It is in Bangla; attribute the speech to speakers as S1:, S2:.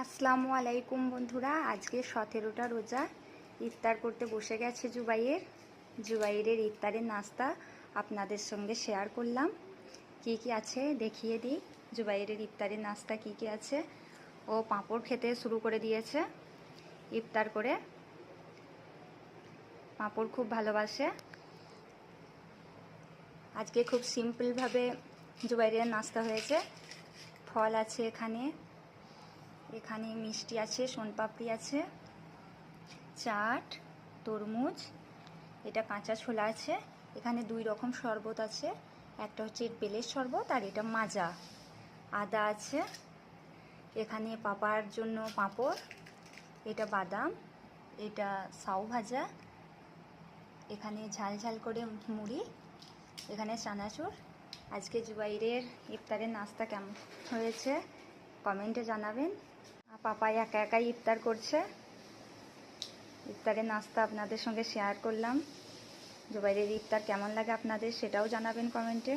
S1: আসসালামু আলাইকুম বন্ধুরা, আজকে 17টা রোজা ইফতার করতে বসে গেছে জুবাইরের ইফতারের নাস্তা আপনাদের সঙ্গে শেয়ার করলাম। কি কি আছে দেখিয়ে দিই। জুবাইরের ইফতারের নাস্তা কি কি আছে। ও পাঁপড় খেতে শুরু করে দিয়েছে। ইফতার করে পাঁপড় খুব ভালোবাসে। আজকে খুব সিম্পলভাবে জুবাইরের নাস্তা হয়েছে। ফল আছে এখানে মিষ্টি আছে, সোনপাপড়ি আছে, চাট, তরমুজ, এটা কাঁচা ছোলা আছে, এখানে 2 রকম শরবত আছে, একটা হচ্ছে বেলের শরবত আর এটা মাজা, আদা আছে, এখানে পাপার জন্য পাঁপড়, এটা বাদাম, এটা সাউ ভাজা, এখানে ঝাল ঝাল করে মুড়ি, এখানে চানাচুর। আজকে জুবাইরের ইফতারের নাস্তা কেমন হয়েছে কমেন্টে জানাবেন। পাপা একা একাই ইফতার করছে। ইফতারের নাস্তা আপনাদের সঙ্গে শেয়ার করলাম। জুবাইরের ইফতার কেমন লাগে আপনাদের সেটাও জানাবেন কমেন্টে।